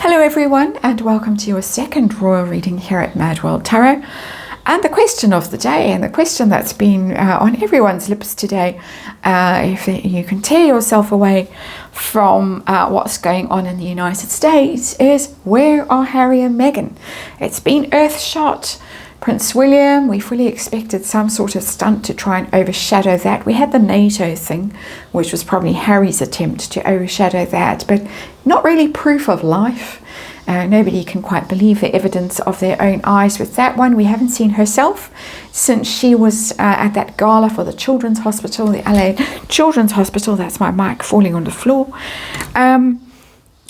Hello everyone, and welcome to your second royal reading here at MadWorldTarot. And the question of the day, and the question that's been on everyone's lips today, if you can tear yourself away from what's going on in the United States, is where are Harry and Meghan? It's been earthshot. Prince William, we fully expected some sort of stunt to try and overshadow that. We had the NATO thing, which was probably Harry's attempt to overshadow that, but not really proof of life. Nobody can quite believe the evidence of their own eyes with that one. We haven't seen herself since she was at that gala for the Children's Hospital, the LA Children's Hospital. That's my mic falling on the floor. And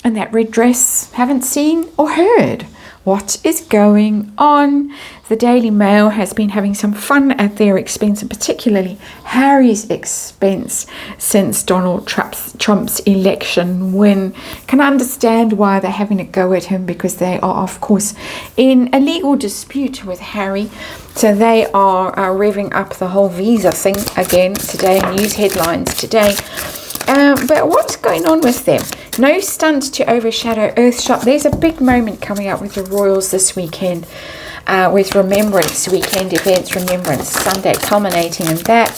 that red dress, haven't seen or heard. What is going on? The Daily Mail has been having some fun at their expense, and particularly Harry's expense, since Donald Trump's election win. Can understand why they're having a go at him, because they are, of course, in a legal dispute with Harry. So they are revving up the whole visa thing again today, news headlines today. But what's going on with them? No stunt to overshadow Earthshot. There's a big moment coming up with the royals this weekend, with Remembrance Weekend events, Remembrance Sunday culminating in that.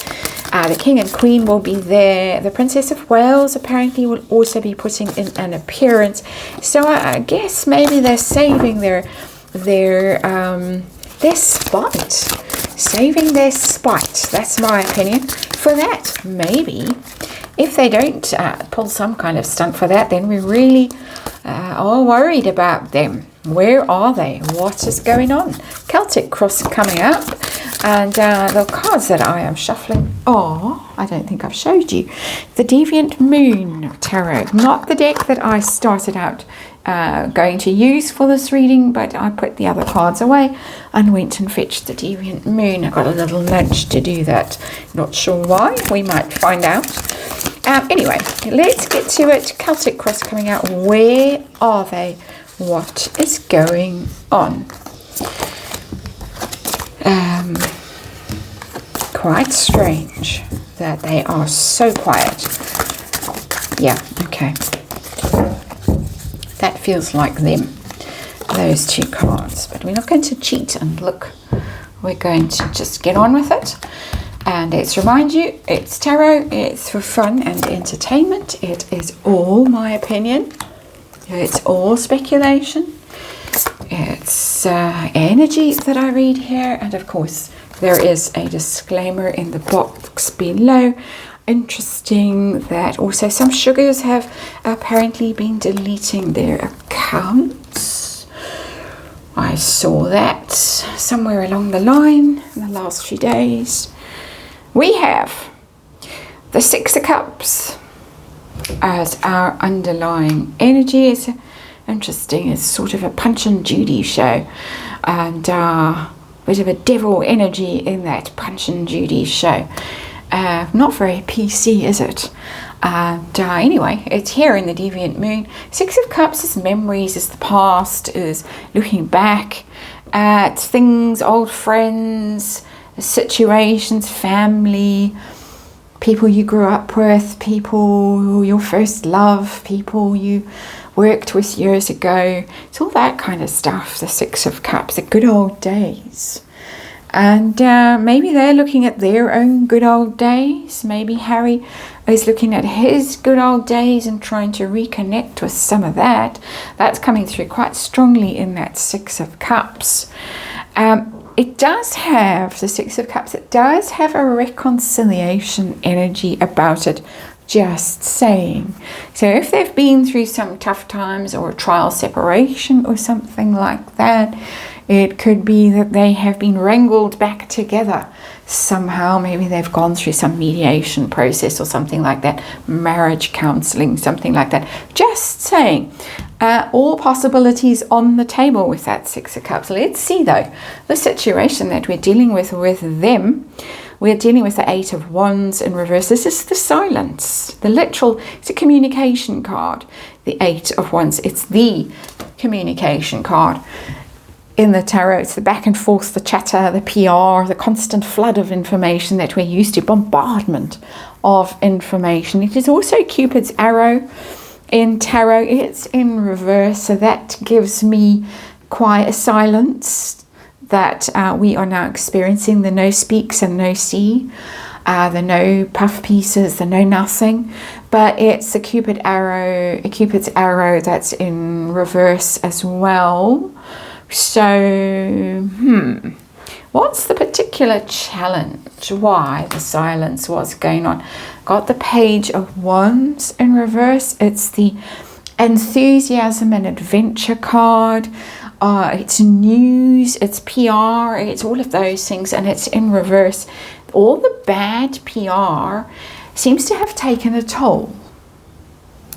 The King and Queen will be there. The Princess of Wales apparently will also be putting in an appearance. So I guess maybe they're saving their spite. Saving their spite. That's my opinion. For that, maybe. If they don't pull some kind of stunt for that, then we really are worried about them. Where are they? What is going on? Celtic Cross coming up. And the cards that I am shuffling are, I don't think I've showed you, the Deviant Moon Tarot. Not the deck that I started out going to use for this reading, but I put the other cards away and went and fetched the Deviant Moon. I got a little nudge to do that. Not sure why. We might find out. Anyway, let's get to it. Celtic Cross coming out. Where are they? What is going on? Quite strange that they are so quiet. Yeah, okay. That feels like them, those two cards. But we're not going to cheat and look. We're going to just get on with it. And let's remind you, it's tarot, it's for fun and entertainment. It is all my opinion. It's all speculation. It's energy that I read here. And of course, there is a disclaimer in the box below. Interesting that also some sugars have apparently been deleting their accounts. I saw that somewhere along the line in the last few days. We have the Six of Cups as our underlying energy. It's interesting. It's sort of a Punch and Judy show, and a bit of a devil energy in that Punch and Judy show. Not very PC, is it? And anyway, it's here in the Deviant Moon. Six of Cups is memories, is the past, is looking back at things, old friends, situations, family, people you grew up with, people, your first love, people you worked with years ago. It's all that kind of stuff, the Six of Cups, the good old days. And maybe they're looking at their own good old days. Maybe Harry is looking at his good old days and trying to reconnect with some of that. That's coming through quite strongly in that Six of Cups. It does have, the Six of Cups, it does have a reconciliation energy about it, just saying. So if they've been through some tough times or a trial separation or something like that, it could be that they have been wrangled back together somehow. Maybe they've gone through some mediation process or something like that, marriage counseling, something like that. Just saying. All possibilities on the table with that Six of Cups. Let's see though, the situation that we're dealing with them. We're dealing with the Eight of Wands in reverse. This is the silence, the literal, it's a communication card. The Eight of Wands, it's the communication card. In the tarot, it's the back and forth, the chatter, the PR, the constant flood of information that we're used to, bombardment of information. It is also Cupid's arrow. in tarot, it's in reverse, so that gives me quite a silence that we are now experiencing. The no speaks and no see, the no puff pieces, the no nothing, but it's a Cupid's arrow that's in reverse as well. So what's the particular challenge? Why the silence? What's going on? Got the Page of Wands in reverse. It's the enthusiasm and adventure card. It's news, it's PR, it's all of those things, and it's in reverse. All the bad PR seems to have taken a toll.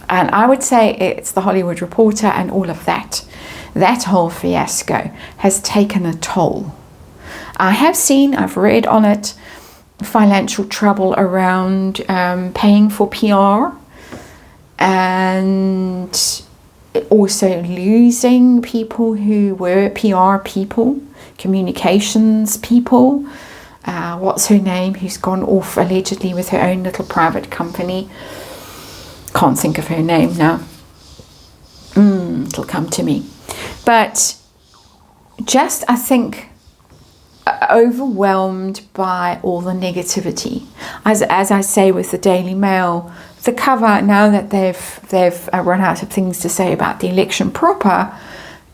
And I would say it's the Hollywood Reporter and all of that. That whole fiasco has taken a toll. I've read on it, financial trouble around paying for PR, and also losing people who were PR people, communications people. What's her name, who's gone off allegedly with her own little private company. Can't think of her name now. It'll come to me. But just, I think, overwhelmed by all the negativity. As I say with the Daily Mail, the cover, now that they've run out of things to say about the election proper,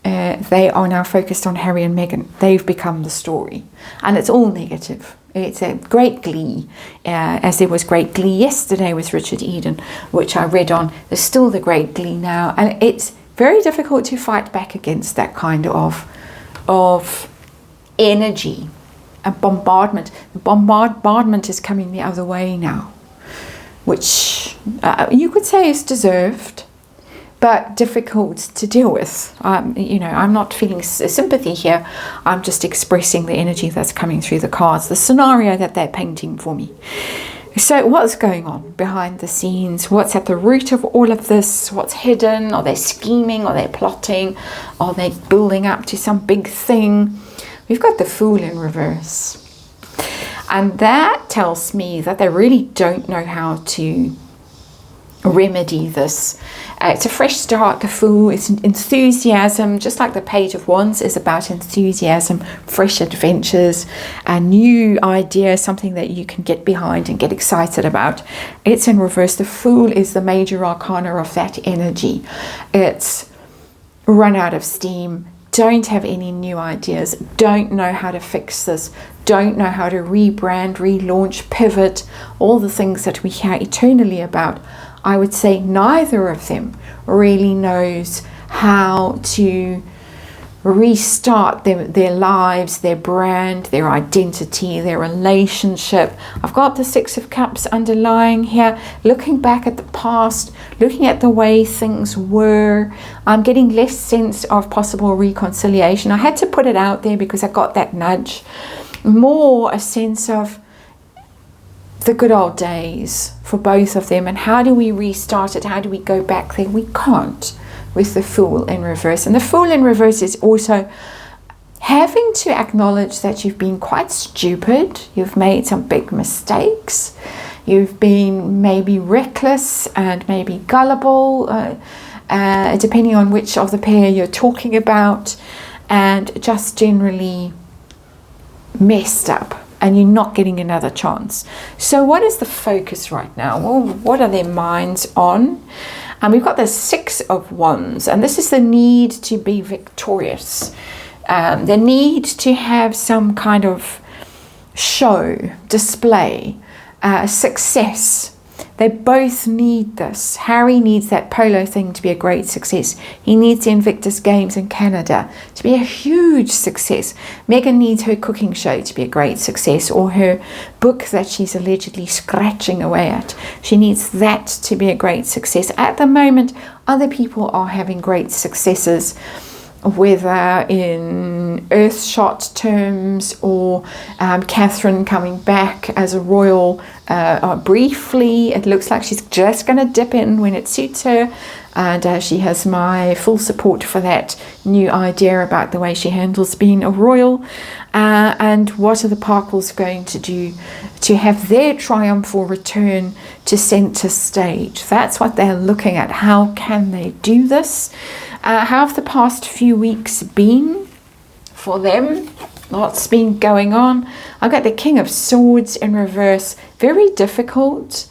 they are now focused on Harry and Meghan. They've become the story, and it's all negative. It's a great glee, as there was great glee yesterday with Richard Eden, which I read on. There's still the great glee now, and it's very difficult to fight back against that kind of energy and bombardment. The bombardment is coming the other way now, which you could say is deserved, but difficult to deal with. I'm not feeling sympathy here. I'm just expressing the energy that's coming through the cards, the scenario that they're painting for me. So what's going on behind the scenes? What's at the root of all of this? What's hidden? Are they scheming? Are they plotting? Are they building up to some big thing? We've got the Fool in reverse. And that tells me that they really don't know how to remedy this. It's a fresh start, the Fool. It's enthusiasm, just like the Page of Wands is about enthusiasm, fresh adventures, a new idea, something that you can get behind and get excited about. It's in reverse. The Fool is the major arcana of that energy. It's run out of steam, don't have any new ideas, don't know how to fix this, don't know how to rebrand, relaunch, pivot, all the things that we hear eternally about. I would say neither of them really knows how to restart their lives, their brand, their identity, their relationship. I've got the Six of Cups underlying here, looking back at the past, looking at the way things were. I'm getting less sense of possible reconciliation. I had to put it out there because I got that nudge. More a sense of the good old days for both of them, and how do we restart it? How do we go back there? We can't with the Fool in reverse. And the Fool in reverse is also having to acknowledge that you've been quite stupid, you've made some big mistakes, you've been maybe reckless and maybe gullible, depending on which of the pair you're talking about, and just generally messed up, and you're not getting another chance. So what is the focus right now? Well, what are their minds on? And we've got the Six of Wands, and this is the need to be victorious, the need to have some kind of show, display, success. They both need this. Harry needs that polo thing to be a great success. He needs the Invictus Games in Canada to be a huge success. Meghan needs her cooking show to be a great success, or her book that she's allegedly scratching away at. She needs that to be a great success. At the moment, other people are having great successes, whether in Earthshot terms or Catherine coming back as a royal briefly. It looks like she's just going to dip in when it suits her, and she has my full support for that new idea about the way she handles being a royal. And what are the Parkles going to do to have their triumphal return to centre stage? That's what they're looking at. How can they do this? How have the past few weeks been for them? Lots been going on. I've got the King of Swords in reverse. Very difficult.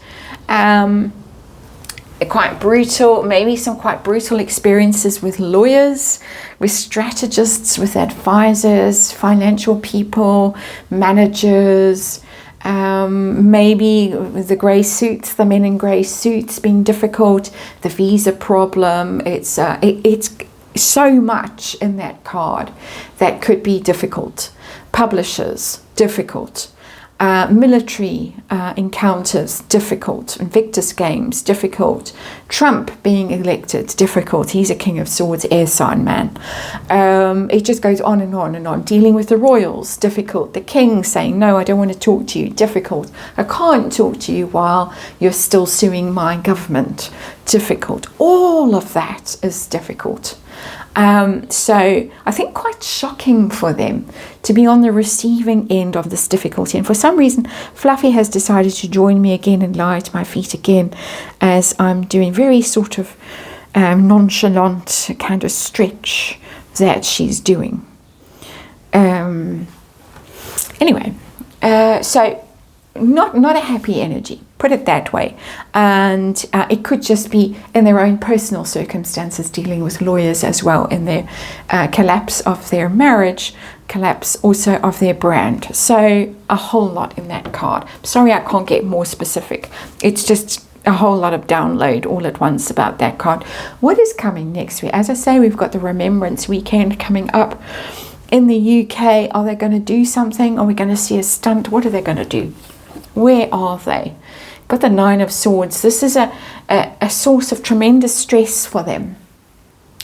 Quite brutal, maybe some quite brutal experiences with lawyers, with strategists, with advisors, financial people, managers, maybe with the grey suits, the men in grey suits being difficult, the visa problem. It's so much in that card that could be difficult. Publishers, difficult. Military encounters, difficult. Invictus Games, difficult. Trump being elected, difficult. He's a King of Swords, air sign man. It just goes on and on and on. Dealing with the royals, difficult. The king saying, no, I don't want to talk to you, difficult. I can't talk to you while you're still suing my government, difficult. All of that is difficult. So I think quite shocking for them to be on the receiving end of this difficulty. And for some reason, Fluffy has decided to join me again and lie at my feet again as I'm doing very sort of nonchalant kind of stretch that she's doing. Anyway, so not a happy energy, put it that way. And it could just be in their own personal circumstances, dealing with lawyers as well, in their collapse of their marriage, collapse also of their brand. So a whole lot in that card. Sorry, I can't get more specific. It's just a whole lot of download all at once about that card. What is coming next week? As I say, we've got the Remembrance Weekend coming up in the UK. Are they going to do something? Are we going to see a stunt? What are they going to do? Where are they? Got the Nine of Swords. This is a source of tremendous stress for them.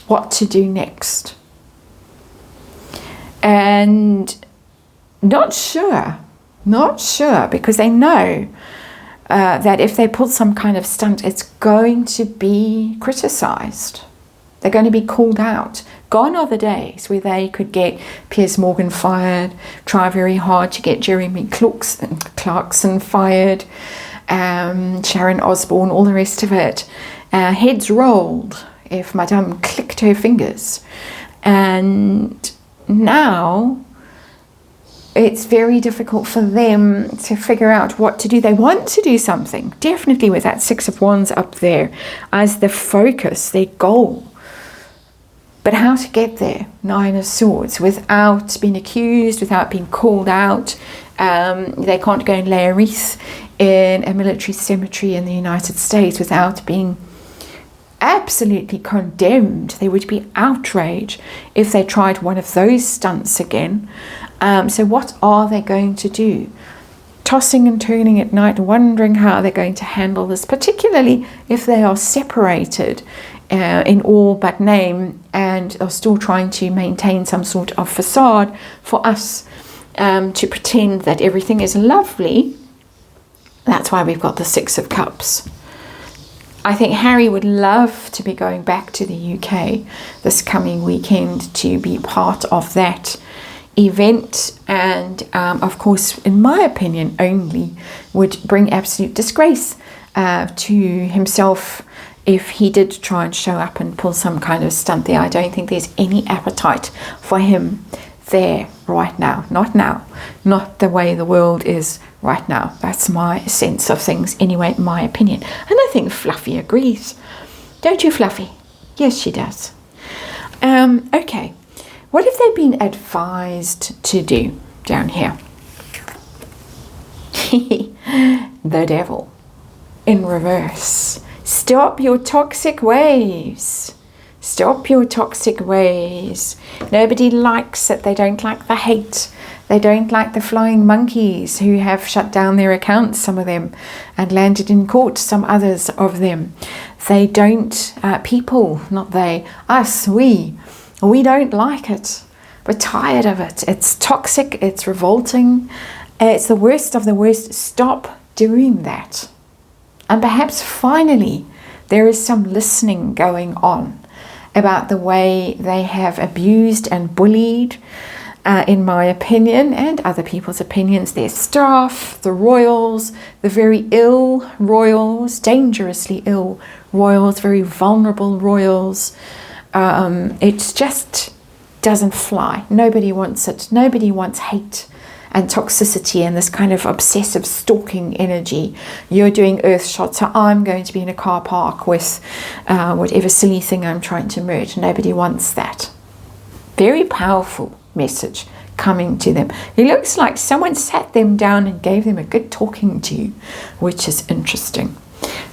What to do next? And not sure, because they know that if they pull some kind of stunt, it's going to be criticized. They're going to be called out. Gone are the days where they could get Piers Morgan fired, try very hard to get Jeremy Clarkson fired, Sharon Osbourne, all the rest of it. Heads rolled if Madame clicked her fingers. And now it's very difficult for them to figure out what to do. They want to do something, definitely, with that Six of Wands up there as the focus, their goal. But how to get there, Nine of Swords, without being accused, without being called out. They can't go and lay a wreath in a military cemetery in the United States without being absolutely condemned. There would be outrage if they tried one of those stunts again. So what are they going to do? Tossing and turning at night, wondering how they're going to handle this, particularly if they are separated in all but name and are still trying to maintain some sort of facade for us to pretend that everything is lovely. That's why we've got the Six of Cups. I think Harry would love to be going back to the UK this coming weekend to be part of that event, and of course, in my opinion, only would bring absolute disgrace to himself if he did try and show up and pull some kind of stunt there. I don't think there's any appetite for him there right now. Not the way the world is right now. That's my sense of things anyway, my opinion. And I think Fluffy agrees. Don't you, Fluffy? Yes, she does. Okay. What have they been advised to do down here? The Devil in reverse. Stop your toxic ways. Stop your toxic ways. Nobody likes it. They don't like the hate. They don't like the flying monkeys who have shut down their accounts, some of them, and landed in court, some others of them. They don't, people, not they, us, we don't like it. We're tired of it. It's toxic. It's revolting. It's the worst of the worst. Stop doing that. And perhaps finally there is some listening going on about the way they have abused and bullied in my opinion and other people's opinions. Their staff, the royals, the very ill royals, dangerously ill royals, very vulnerable royals. It just doesn't fly. Nobody wants it. Nobody wants hate and toxicity and this kind of obsessive stalking energy. You're doing earth shots, so I'm going to be in a car park with whatever silly thing I'm trying to merge. Nobody wants that. Very powerful message coming to them. It looks like someone sat them down and gave them a good talking to, which is interesting.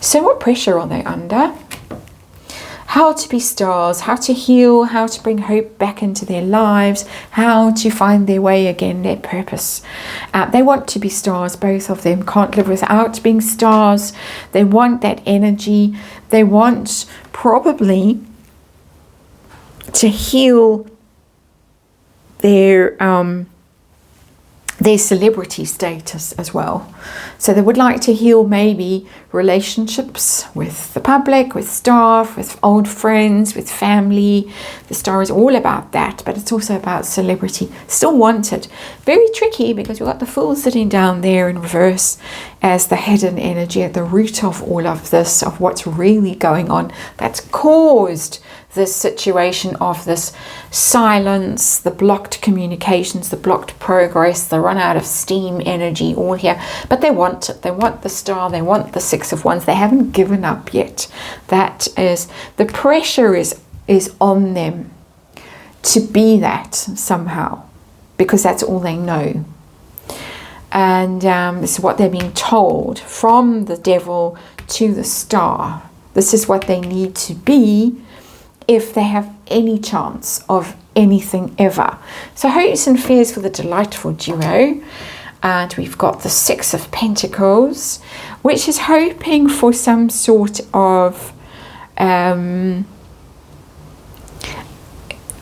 So what pressure are they under? How to be stars, how to heal, how to bring hope back into their lives, how to find their way again, their purpose. They want to be stars, both of them. Can't live without being stars. They want that energy. They want probably to heal their celebrity status as well. So they would like to heal maybe relationships with the public, with staff, with old friends, with family. The star is all about that, but it's also about celebrity. Still wanted. Very tricky because we've got the Fool sitting down there in reverse as the hidden energy at the root of all of this, of what's really going on that's caused this situation of this silence, the blocked communications, the blocked progress, the run out of steam energy, all here. But they want it. They want the star. They want the Six of Wands. They haven't given up yet. That is, the pressure is on them to be that somehow, because that's all they know. And this is what they're being told from the Devil to the Star. This is what they need to be if they have any chance of anything ever. So hopes and fears for the delightful duo. And we've got the Six of Pentacles, which is hoping for some sort of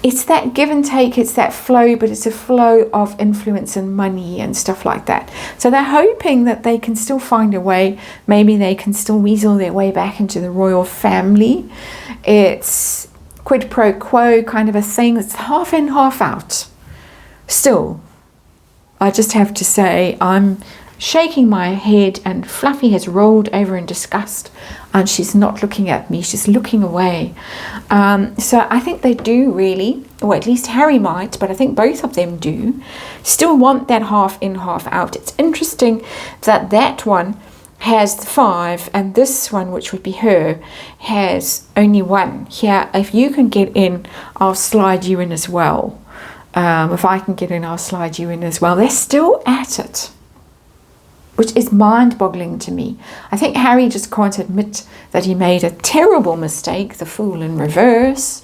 it's that give and take, it's that flow, but it's a flow of influence and money and stuff like that. So they're hoping that they can still find a way. Maybe they can still weasel their way back into the royal family. It's quid pro quo kind of a thing. It's half in, half out. Still, I just have to say, I'm shaking my head, and Fluffy has rolled over in disgust, and she's not looking at me, she's looking away. So I think they do really, or at least Harry might, but I think both of them do, still want that half in, half out. It's interesting that that one has 5 and this one, which would be her, has only 1. Here, if you can get in, I'll slide you in as well. If I can get in, I'll slide you in as well. They're still at it, which is mind-boggling to me. I think Harry just can't admit that he made a terrible mistake, the Fool in reverse,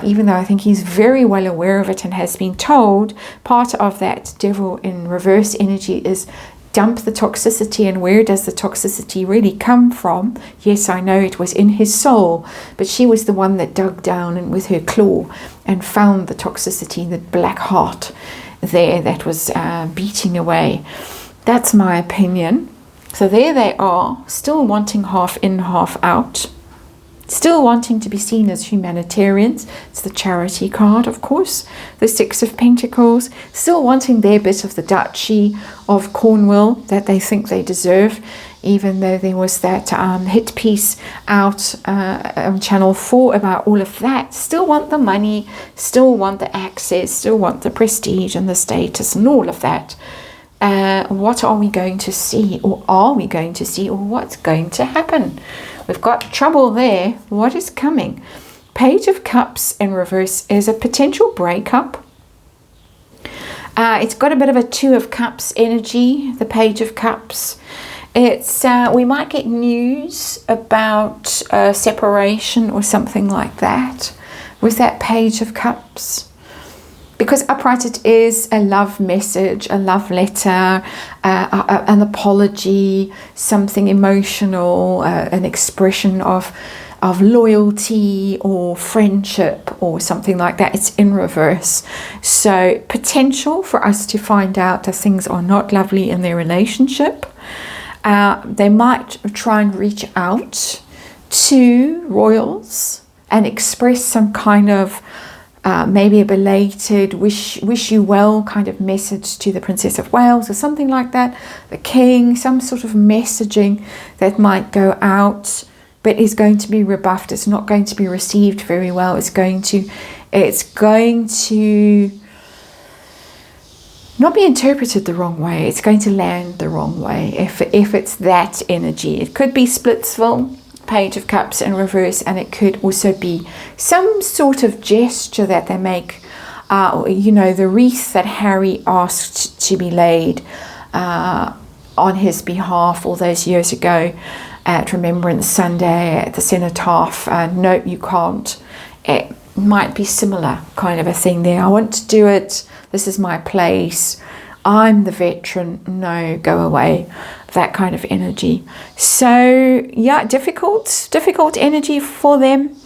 even though I think he's very well aware of it and has been told part of that Devil in reverse energy is dump the toxicity. And where does the toxicity really come from? Yes, I know it was in his soul, but she was the one that dug down and with her claw and found the toxicity, the black heart there that was beating away. That's my opinion. So there they are, still wanting half in, half out. Still wanting to be seen as humanitarians. It's the charity card, of course. The Six of Pentacles. Still wanting their bit of the Duchy of Cornwall that they think they deserve. Even though there was that hit piece out on Channel 4 about all of that. Still want the money. Still want the access. Still want the prestige and the status and all of that. What are we going to see? Or are we going to see? Or what's going to happen? We've got trouble there. What is coming? Page of Cups in reverse is a potential breakup. It's got a bit of a Two of Cups energy, the Page of Cups. It's we might get news about separation or something like that with that Page of Cups. Because upright, it is a love message, a love letter, an apology, something emotional, an expression of loyalty or friendship or something like that. It's in reverse. So potential for us to find out that things are not lovely in their relationship. They might try and reach out to royals and express some kind of maybe a belated wish you well kind of message to the Princess of Wales or something like that, the King, some sort of messaging that might go out, but is going to be rebuffed. It's not going to be received very well. It's going to not be interpreted the wrong way. It's going to land the wrong way if it's that energy. It could be Splitsville, Page of Cups in reverse, and it could also be some sort of gesture that they make. The wreath that Harry asked to be laid on his behalf all those years ago at Remembrance Sunday at the cenotaph. No, you can't. It might be similar kind of a thing there. I want to do it. This is my place. I'm the veteran. No, go away. That kind of energy. So yeah, difficult energy for them.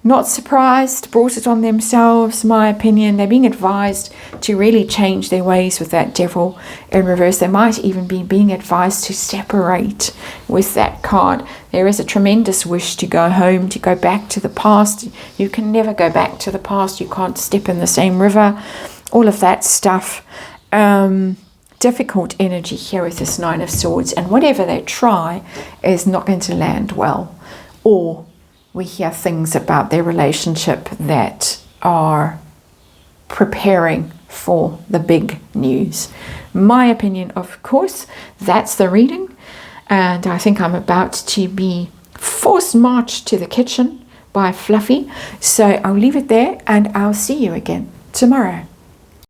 Not surprised, brought it on themselves, my opinion. They're being advised to really change their ways with that devil in reverse. They might even be being advised to separate with that card. There is a tremendous wish to go home, to go back to the past. You can never go back to the past. You can't step in the same river. All of that stuff. Difficult energy here with this Nine of Swords. And whatever they try is not going to land well. Or we hear things about their relationship that are preparing for the big news. My opinion, of course, that's the reading. And I think I'm about to be forced marched to the kitchen by Fluffy. So I'll leave it there and I'll see you again tomorrow.